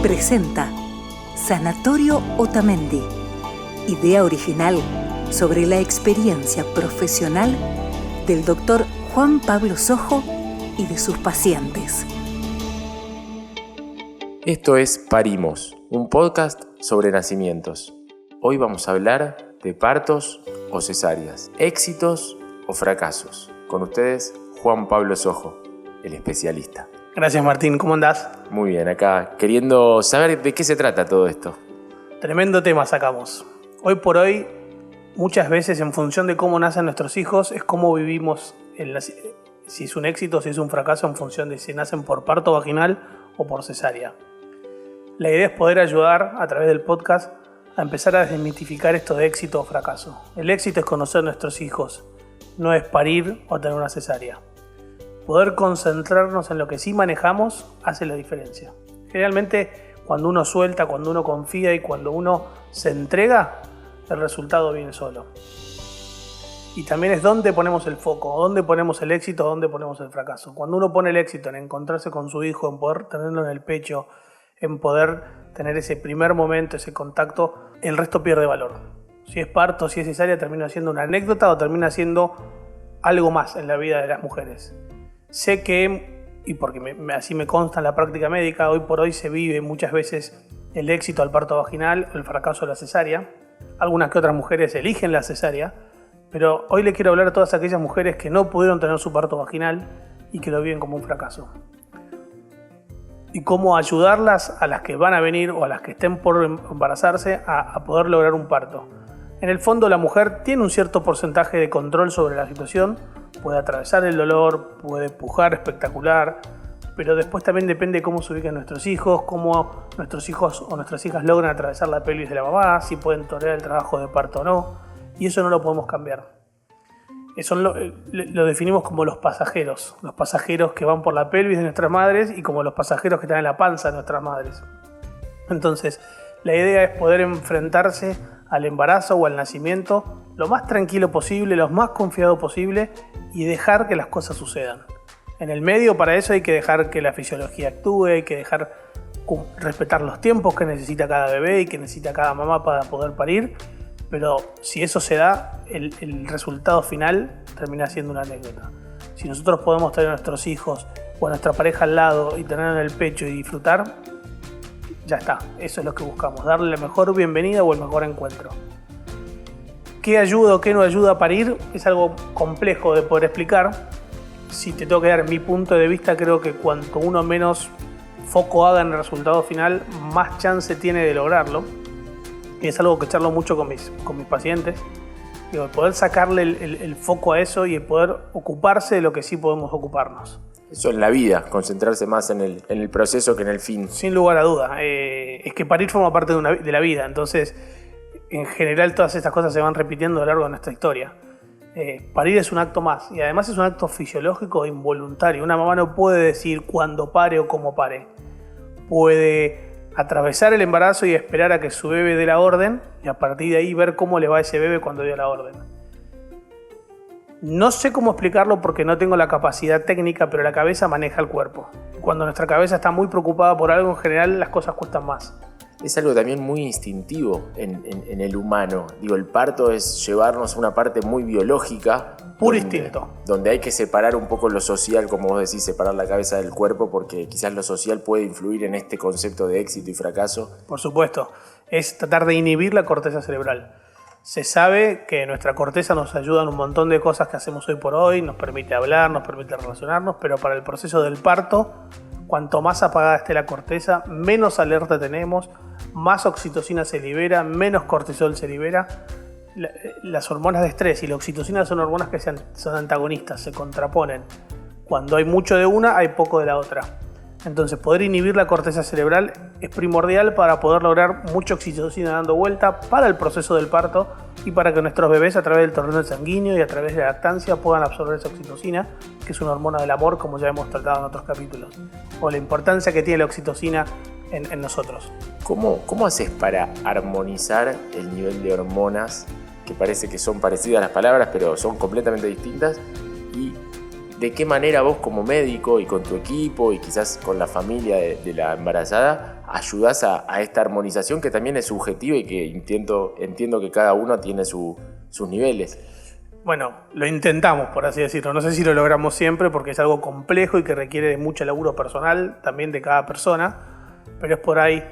presenta Sanatorio Otamendi, idea original sobre la experiencia profesional del Dr. Juan Pablo Sojo y de sus pacientes. Esto es Parimos, un podcast sobre nacimientos. Hoy vamos a hablar de partos o cesáreas, éxitos o fracasos. Con ustedes, Juan Pablo Sojo, el especialista. Gracias, Martín. ¿Cómo andás? Muy bien, acá queriendo saber de qué se trata todo esto. Tremendo tema sacamos. Hoy por hoy, muchas veces en función de cómo nacen nuestros hijos, es cómo vivimos, si es un éxito o si es un fracaso en función de si nacen por parto vaginal o por cesárea. La idea es poder ayudar a través del podcast a empezar a desmitificar esto de éxito o fracaso. El éxito es conocer a nuestros hijos, no es parir o tener una cesárea. Poder concentrarnos en lo que sí manejamos hace la diferencia. Generalmente, cuando uno suelta, cuando uno confía y cuando uno se entrega, el resultado viene solo. Y también es dónde ponemos el foco, dónde ponemos el éxito, dónde ponemos el fracaso. Cuando uno pone el éxito en encontrarse con su hijo, en poder tenerlo en el pecho, en poder tener ese primer momento, ese contacto, el resto pierde valor. Si es parto, si es cesárea, termina siendo una anécdota o termina siendo algo más en la vida de las mujeres. Sé que, y porque así me consta en la práctica médica, hoy por hoy se vive muchas veces el éxito al parto vaginal o el fracaso a la cesárea. Algunas que otras mujeres eligen la cesárea, pero hoy le quiero hablar a todas aquellas mujeres que no pudieron tener su parto vaginal y que lo viven como un fracaso. Y cómo ayudarlas a las que van a venir o a las que estén por embarazarse a poder lograr un parto. En el fondo, la mujer tiene un cierto porcentaje de control sobre la situación, puede atravesar el dolor, puede pujar espectacular, pero después también depende de cómo se ubican nuestros hijos, cómo nuestros hijos o nuestras hijas logran atravesar la pelvis de la mamá, si pueden tolerar el trabajo de parto o no, y eso no lo podemos cambiar. Eso lo definimos como los pasajeros que van por la pelvis de nuestras madres y como los pasajeros que están en la panza de nuestras madres. Entonces, la idea es poder enfrentarse al embarazo o al nacimiento lo más tranquilo posible, lo más confiado posible y dejar que las cosas sucedan. En el medio, para eso hay que dejar que la fisiología actúe, hay que dejar respetar los tiempos que necesita cada bebé y que necesita cada mamá para poder parir, pero si eso se da, el resultado final termina siendo una anécdota. Si nosotros podemos tener a nuestros hijos o a nuestra pareja al lado y tenerla en el pecho y disfrutar, ya está, eso es lo que buscamos, darle la mejor bienvenida o el mejor encuentro. ¿Qué ayuda o qué no ayuda a parir? Es algo complejo de poder explicar. Si te tengo que dar mi punto de vista, creo que cuanto uno menos foco haga en el resultado final, más chance tiene de lograrlo. Y es algo que charlo mucho con mis pacientes. Digo, poder sacarle el foco a eso y el poder ocuparse de lo que sí podemos ocuparnos. Eso en la vida, concentrarse más en el proceso que en el fin. Sin lugar a duda. Es que parir forma parte de la vida, entonces en general todas estas cosas se van repitiendo a lo largo de nuestra historia. Parir es un acto más y además es un acto fisiológico e involuntario. Una mamá no puede decir cuándo pare o cómo pare. Puede atravesar el embarazo y esperar a que su bebé dé la orden y a partir de ahí ver cómo le va a ese bebé cuando dé la orden. No sé cómo explicarlo porque no tengo la capacidad técnica, pero la cabeza maneja el cuerpo. Cuando nuestra cabeza está muy preocupada por algo, en general las cosas cuestan más. Es algo también muy instintivo en el humano. Digo, el parto es llevarnos a una parte muy biológica. Puro instinto. Donde hay que separar un poco lo social, como vos decís, separar la cabeza del cuerpo, porque quizás lo social puede influir en este concepto de éxito y fracaso. Por supuesto. Es tratar de inhibir la corteza cerebral. Se sabe que nuestra corteza nos ayuda en un montón de cosas que hacemos hoy por hoy, nos permite hablar, nos permite relacionarnos, pero para el proceso del parto, cuanto más apagada esté la corteza, menos alerta tenemos, más oxitocina se libera, menos cortisol se libera. Las hormonas de estrés y la oxitocina son hormonas que son antagonistas, se contraponen. Cuando hay mucho de una, hay poco de la otra. Entonces, poder inhibir la corteza cerebral es primordial para poder lograr mucha oxitocina dando vuelta para el proceso del parto y para que nuestros bebés a través del torrente sanguíneo y a través de la lactancia puedan absorber esa oxitocina, que es una hormona del amor, como ya hemos tratado en otros capítulos, o la importancia que tiene la oxitocina en nosotros. ¿Cómo haces para armonizar el nivel de hormonas, que parece que son parecidas las palabras, pero son completamente distintas, y de qué manera vos como médico y con tu equipo y quizás con la familia de la embarazada ayudás a esta armonización que también es subjetiva y que entiendo que cada uno tiene sus niveles. Bueno, lo intentamos, por así decirlo. No sé si lo logramos siempre porque es algo complejo y que requiere de mucho laburo personal, también de cada persona, pero es por ahí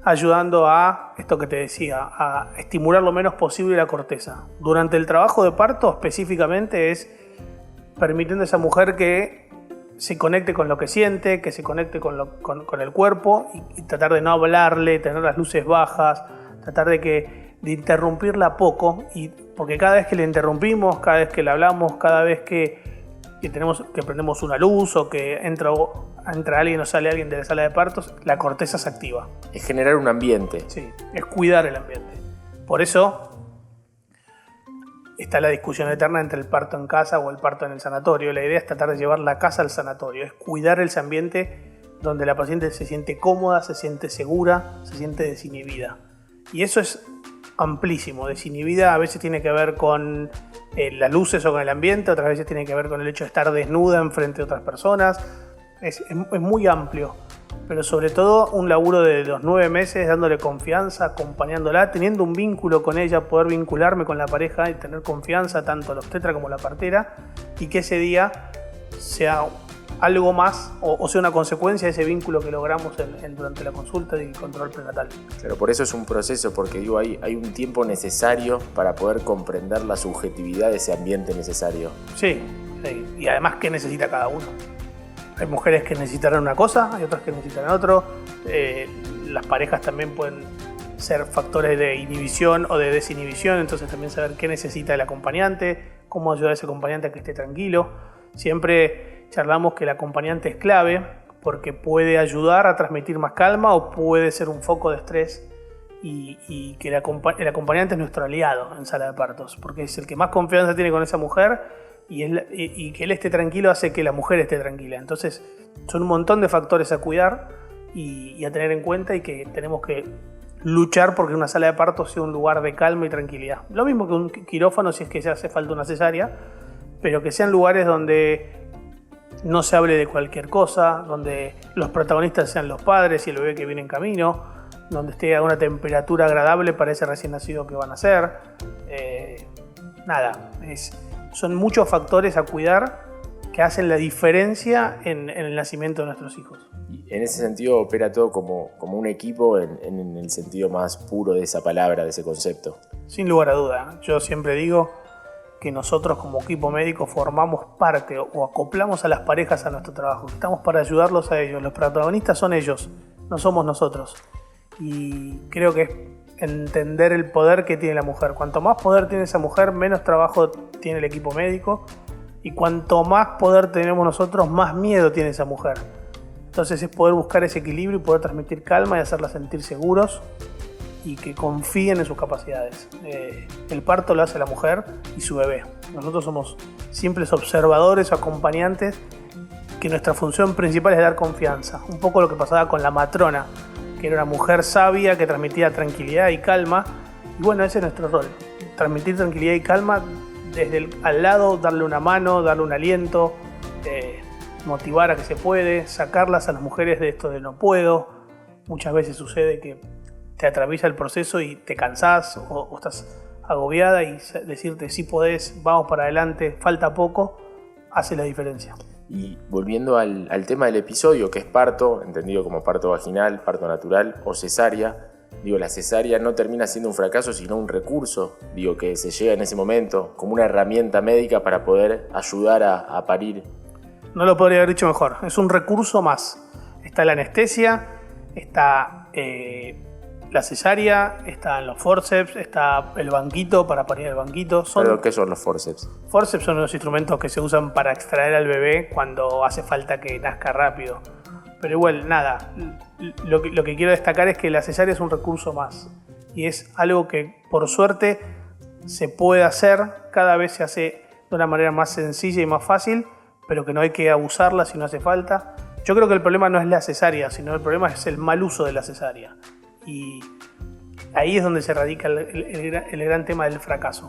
ayudando a esto que te decía, a estimular lo menos posible la corteza. Durante el trabajo de parto específicamente es permitiendo a esa mujer que se conecte con lo que siente, que se conecte con el cuerpo y tratar de no hablarle, tener las luces bajas, tratar de interrumpirla poco, porque cada vez que le interrumpimos, cada vez que le hablamos, cada vez que prendemos una luz o que entra alguien o sale alguien de la sala de partos, la corteza se activa. Es generar un ambiente. Sí, es cuidar el ambiente. Por eso está la discusión eterna entre el parto en casa o el parto en el sanatorio. La idea es tratar de llevar la casa al sanatorio, es cuidar ese ambiente donde la paciente se siente cómoda, se siente segura, se siente desinhibida. Y eso es amplísimo. Desinhibida a veces tiene que ver con las luces o con el ambiente, otras veces tiene que ver con el hecho de estar desnuda enfrente de otras personas. Es muy amplio, pero sobre todo un laburo de los 9 meses dándole confianza, acompañándola, teniendo un vínculo con ella, poder vincularme con la pareja y tener confianza tanto la obstetra como la partera, y que ese día sea algo más o sea una consecuencia de ese vínculo que logramos durante la consulta y el control prenatal. Pero por eso es un proceso, porque digo, hay un tiempo necesario para poder comprender la subjetividad de ese ambiente necesario. Sí, y además qué necesita cada uno. Hay mujeres que necesitarán una cosa, hay otras que necesitarán otro. Las parejas también pueden ser factores de inhibición o de desinhibición, entonces también saber qué necesita el acompañante, cómo ayudar a ese acompañante a que esté tranquilo. Siempre charlamos que el acompañante es clave porque puede ayudar a transmitir más calma o puede ser un foco de estrés, y que el acompañante es nuestro aliado en sala de partos, porque es el que más confianza tiene con esa mujer. Y que él esté tranquilo hace que la mujer esté tranquila. Entonces son un montón de factores a cuidar y a tener en cuenta, y que tenemos que luchar porque una sala de parto sea un lugar de calma y tranquilidad. Lo mismo que un quirófano si es que ya hace falta una cesárea, pero que sean lugares donde no se hable de cualquier cosa, donde los protagonistas sean los padres y el bebé que viene en camino, donde esté a una temperatura agradable para ese recién nacido que van a ser. Son muchos factores a cuidar que hacen la diferencia en el nacimiento de nuestros hijos. Y en ese sentido opera todo como un equipo en el sentido más puro de esa palabra, de ese concepto. Sin lugar a duda. Yo siempre digo que nosotros como equipo médico formamos parte o acoplamos a las parejas a nuestro trabajo. Estamos para ayudarlos a ellos. Los protagonistas son ellos, no somos nosotros. Y creo que es entender el poder que tiene la mujer. Cuanto más poder tiene esa mujer, menos trabajo tiene el equipo médico, y cuanto más poder tenemos nosotros, más miedo tiene esa mujer. Entonces es poder buscar ese equilibrio y poder transmitir calma y hacerla sentir seguros y que confíen en sus capacidades. El parto lo hace la mujer y su bebé. Nosotros somos simples observadores o acompañantes, que nuestra función principal es dar confianza. Un poco lo que pasaba con la matrona, que era una mujer sabia que transmitía tranquilidad y calma. Y bueno, ese es nuestro rol, transmitir tranquilidad y calma desde al lado, darle una mano, darle un aliento, motivar a que se puede, sacarlas a las mujeres de esto de no puedo. Muchas veces sucede que te atraviesa el proceso y te cansás o estás agobiada, y decirte sí podés, vamos para adelante, falta poco, hace la diferencia. Y volviendo al tema del episodio, que es parto, entendido como parto vaginal, parto natural o cesárea, la cesárea no termina siendo un fracaso, sino un recurso, que se llega en ese momento como una herramienta médica para poder ayudar a parir. No lo podría haber dicho mejor, es un recurso más. Está la anestesia, está la cesárea, están los forceps, está el banquito para parir el banquito. ¿Pero qué son los forceps? Forceps son los instrumentos que se usan para extraer al bebé cuando hace falta que nazca rápido. Pero igual, nada, lo que quiero destacar es que la cesárea es un recurso más. Y es algo que, por suerte, se puede hacer, cada vez se hace de una manera más sencilla y más fácil, pero que no hay que abusarla si no hace falta. Yo creo que el problema no es la cesárea, sino el problema es el mal uso de la cesárea. Y ahí es donde se radica el gran tema del fracaso.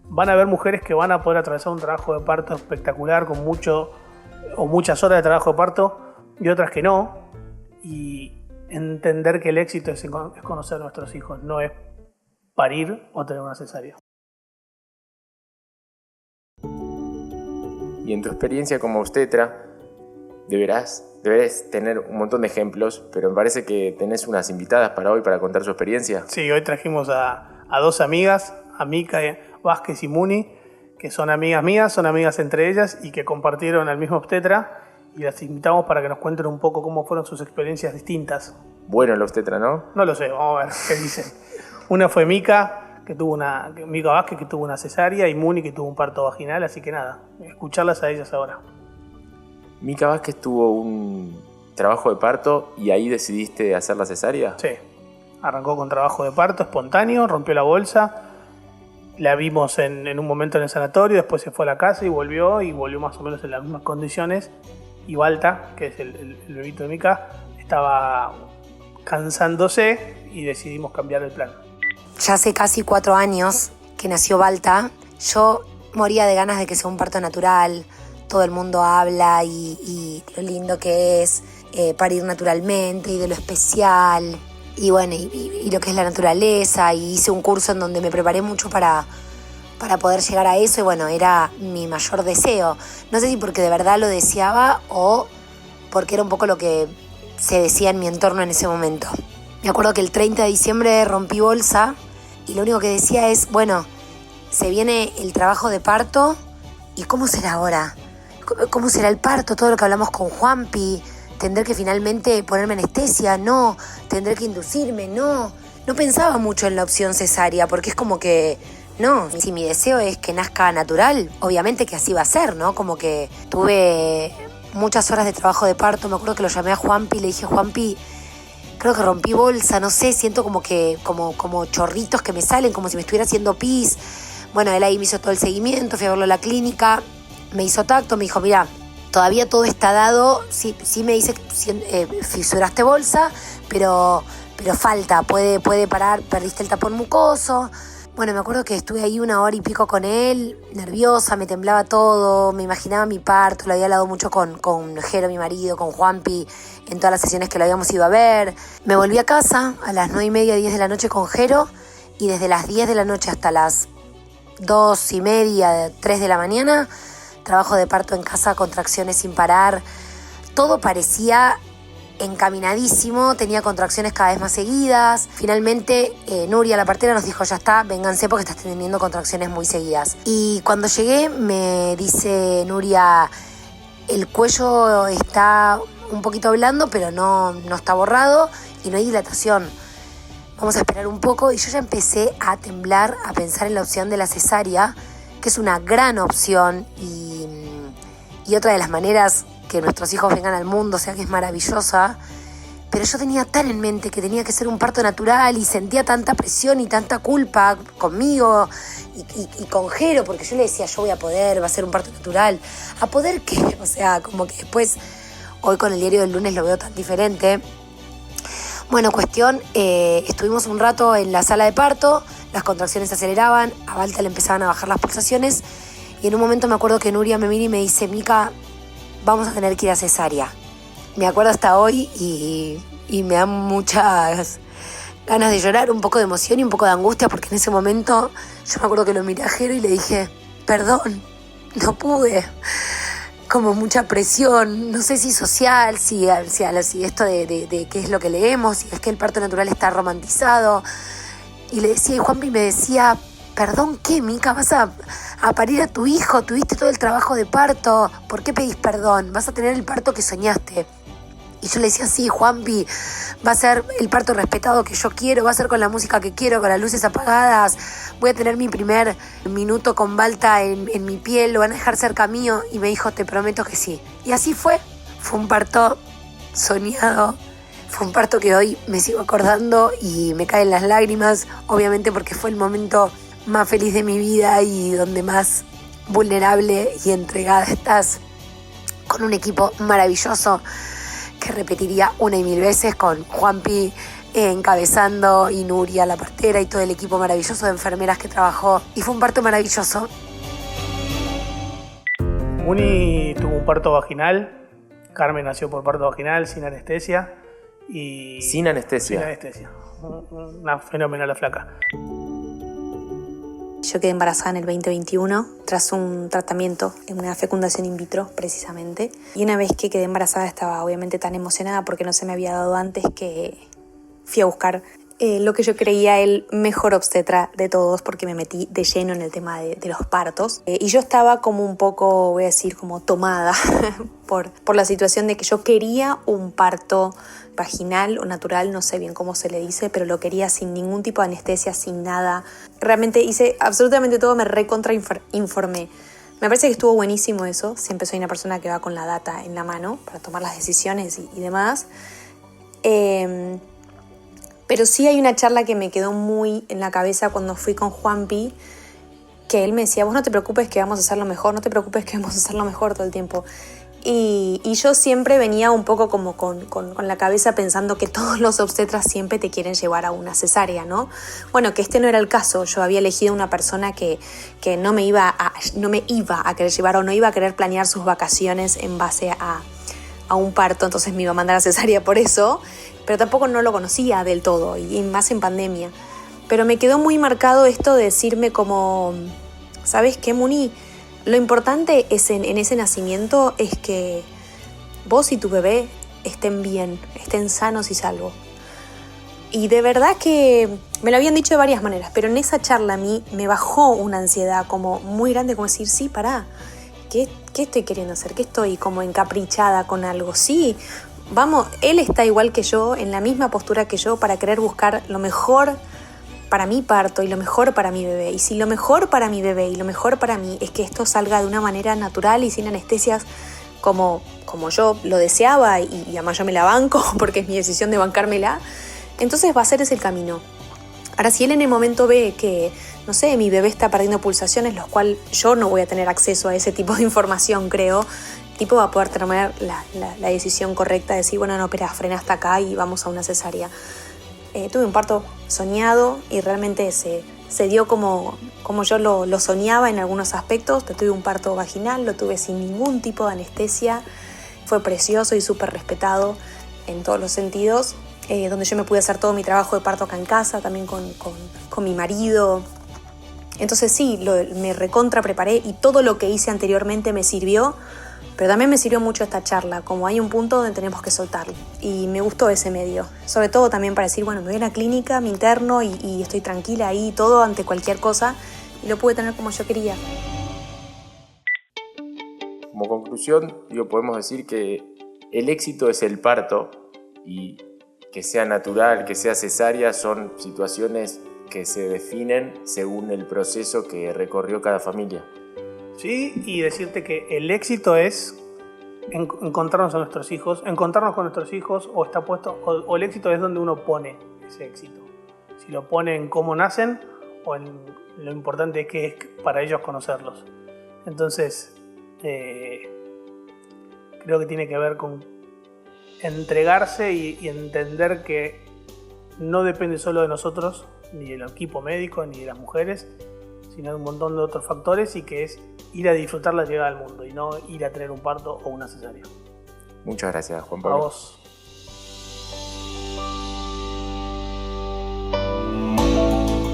Van a haber mujeres que van a poder atravesar un trabajo de parto espectacular, con mucho o muchas horas de trabajo de parto y otras que no. Y entender que el éxito es conocer a nuestros hijos, no es parir o tener una cesárea. Y en tu experiencia como obstetra, deberás tener un montón de ejemplos, pero me parece que tenés unas invitadas para hoy para contar su experiencia. Sí, hoy trajimos a dos amigas, a Mica Vázquez y Muni, que son amigas mías, son amigas entre ellas y que compartieron el mismo obstetra, y las invitamos para que nos cuenten un poco cómo fueron sus experiencias distintas. Bueno el obstetra, ¿no? No lo sé, vamos a ver qué dicen. Una fue Mica Vázquez, que tuvo una cesárea, y Muni, que tuvo un parto vaginal, así que nada, escucharlas a ellas ahora. Mica Vázquez tuvo un trabajo de parto y ahí decidiste hacer la cesárea. Sí, arrancó con trabajo de parto espontáneo, rompió la bolsa, la vimos en un momento en el sanatorio, después se fue a la casa y volvió más o menos en las mismas condiciones. Y Balta, que es el bebito de Mica, estaba cansándose y decidimos cambiar el plan. Ya hace casi 4 años que nació Balta. Yo moría de ganas de que sea un parto natural. Todo el mundo habla y lo lindo que es parir naturalmente y de lo especial. Y bueno, y lo que es la naturaleza. Y hice un curso en donde me preparé mucho para poder llegar a eso. Y bueno, era mi mayor deseo. No sé si porque de verdad lo deseaba o porque era un poco lo que se decía en mi entorno en ese momento. Me acuerdo que el 30 de diciembre rompí bolsa y lo único que decía es, bueno, se viene el trabajo de parto y ¿cómo será ahora? ¿Cómo será el parto? Todo lo que hablamos con Juanpi. ¿Tendré que finalmente ponerme anestesia? No. ¿Tendré que inducirme? No. No pensaba mucho en la opción cesárea porque es como que, no, si mi deseo es que nazca natural, obviamente que así va a ser, ¿no? Como que tuve muchas horas de trabajo de parto. Me acuerdo que lo llamé a Juanpi y le dije, Juanpi, creo que rompí bolsa, no sé, siento como chorritos que me salen, como si me estuviera haciendo pis. Bueno, él ahí me hizo todo el seguimiento, fui a verlo a la clínica, me hizo tacto, me dijo, mira, todavía todo está dado, sí me dice que fisuraste bolsa, pero falta, puede parar, perdiste el tapón mucoso. Bueno, me acuerdo que estuve ahí 1 hora y pico con él, nerviosa, me temblaba todo, me imaginaba mi parto, lo había hablado mucho con Jero, mi marido, con Juanpi, en todas las sesiones que lo habíamos ido a ver. Me volví a casa a las 9:30, 10 de la noche con Jero, y desde las 10 de la noche hasta las 2:30, 3 de la mañana, trabajo de parto en casa, contracciones sin parar. Todo parecía encaminadísimo, tenía contracciones cada vez más seguidas. Finalmente Nuria, la partera, nos dijo, ya está, vénganse porque estás teniendo contracciones muy seguidas. Y cuando llegué me dice Nuria, el cuello está un poquito blando, pero no está borrado y no hay dilatación. Vamos a esperar un poco. Y yo ya empecé a temblar, a pensar en la opción de la cesárea, que es una gran opción y otra de las maneras que nuestros hijos vengan al mundo, o sea que es maravillosa. Pero yo tenía tan en mente que tenía que ser un parto natural y sentía tanta presión y tanta culpa conmigo y con Jero, porque yo le decía, yo voy a poder, va a ser un parto natural. ¿A poder qué? O sea, como que después, hoy con el diario del lunes lo veo tan diferente. Bueno, cuestión, estuvimos un rato en la sala de parto, las contracciones se aceleraban, a Balta le empezaban a bajar las pulsaciones y en un momento me acuerdo que Nuria me mira y me dice, Mica, vamos a tener que ir a cesárea. Me acuerdo hasta hoy y me dan muchas ganas de llorar, un poco de emoción y un poco de angustia, porque en ese momento yo me acuerdo que lo miré a Jero y le dije, perdón, no pude. Como mucha presión, no sé si social, si esto de qué es lo que leemos, si es que el parto natural está romantizado. Y le decía, y Juanpi me decía, perdón, ¿qué, Mica? ¿Vas a parir a tu hijo? ¿Tuviste todo el trabajo de parto? ¿Por qué pedís perdón? ¿Vas a tener el parto que soñaste? Y yo le decía, sí, Juanpi, va a ser el parto respetado que yo quiero, va a ser con la música que quiero, con las luces apagadas, voy a tener mi primer minuto con Balta en mi piel, lo van a dejar cerca mío. Y me dijo, te prometo que sí. Y así fue un parto soñado, fue un parto que hoy me sigo acordando y me caen las lágrimas, obviamente porque fue el momento más feliz de mi vida y donde más vulnerable y entregada estás, con un equipo maravilloso que repetiría 1.000 veces, con Juanpi encabezando y Nuria, la partera, y todo el equipo maravilloso de enfermeras que trabajó. Y fue un parto maravilloso. Muni tuvo un parto vaginal, Carmen nació por parto vaginal, sin anestesia. ¿Sin anestesia? Sin anestesia. Una fenomenal la flaca. Yo quedé embarazada en el 2021 tras un tratamiento en una fecundación in vitro, precisamente. Y una vez que quedé embarazada estaba obviamente tan emocionada porque no se me había dado antes que fui a buscar lo que yo creía el mejor obstetra de todos, porque me metí de lleno en el tema de los partos. Y yo estaba como un poco, voy a decir, como tomada por la situación de que yo quería un parto vaginal o natural, no sé bien cómo se le dice, pero lo quería sin ningún tipo de anestesia, sin nada. Realmente hice absolutamente todo, me informé. Me parece que estuvo buenísimo eso. Siempre soy una persona que va con la data en la mano para tomar las decisiones y demás. Pero sí hay una charla que me quedó muy en la cabeza cuando fui con Juanpi, que él me decía, vos no te preocupes que vamos a hacerlo mejor, no te preocupes que vamos a hacerlo mejor todo el tiempo. Y yo siempre venía un poco como con la cabeza pensando que todos los obstetras siempre te quieren llevar a una cesárea, ¿no? Bueno, que este no era el caso. Yo había elegido una persona que no me iba a querer llevar o no iba a querer planear sus vacaciones en base a un parto, entonces me iba a mandar a cesárea por eso, pero tampoco no lo conocía del todo, y más en pandemia. Pero me quedó muy marcado esto de decirme como, ¿sabes qué, Muni? Lo importante es en ese nacimiento es que vos y tu bebé estén bien, estén sanos y salvos. Y de verdad que me lo habían dicho de varias maneras, pero en esa charla a mí me bajó una ansiedad como muy grande, como decir, sí, pará, ¿qué estoy queriendo hacer? ¿Qué estoy como encaprichada con algo? Sí, vamos, él está igual que yo, en la misma postura que yo, para querer buscar lo mejor para mi parto y lo mejor para mi bebé. Y si lo mejor para mi bebé y lo mejor para mí es que esto salga de una manera natural y sin anestesias como yo lo deseaba, y además yo me la banco porque es mi decisión de bancármela, entonces va a ser ese el camino. Ahora, si él en el momento ve que, no sé, mi bebé está perdiendo pulsaciones, los cuales yo no voy a tener acceso a ese tipo de información, creo, el tipo va a poder tomar la decisión correcta de decir, bueno, no, espera, frena hasta acá y vamos a una cesárea. Tuve un parto soñado y realmente se dio como yo lo soñaba en algunos aspectos. Tuve un parto vaginal, lo tuve sin ningún tipo de anestesia, fue precioso y súper respetado en todos los sentidos, donde yo me pude hacer todo mi trabajo de parto acá en casa, también con mi marido. Entonces sí, me recontra preparé y todo lo que hice anteriormente me sirvió, pero también me sirvió mucho esta charla, como hay un punto donde tenemos que soltarlo. Y me gustó ese medio, sobre todo también para decir, bueno, me voy a la clínica, me interno y estoy tranquila ahí, todo ante cualquier cosa, y lo pude tener como yo quería. Como conclusión, podemos decir que el éxito es el parto, y que sea natural, que sea cesárea, son situaciones que se definen según el proceso que recorrió cada familia. Sí, y decirte que el éxito es encontrarnos con nuestros hijos, o está puesto, o el éxito es donde uno pone ese éxito. Si lo pone en cómo nacen o en lo importante que es para ellos conocerlos. Entonces, creo que tiene que ver con entregarse y entender que no depende solo de nosotros, ni del equipo médico, ni de las mujeres, sino de un montón de otros factores, y que es ir a disfrutar la llegada al mundo y no ir a tener un parto o una cesárea. Muchas gracias, Juan Pablo. A vos.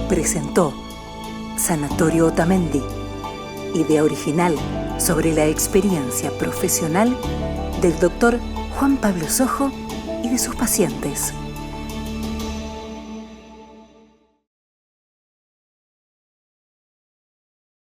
Presentó Sanatorio Otamendi, idea original sobre la experiencia profesional del Dr. Juan Pablo Sojo y de sus pacientes.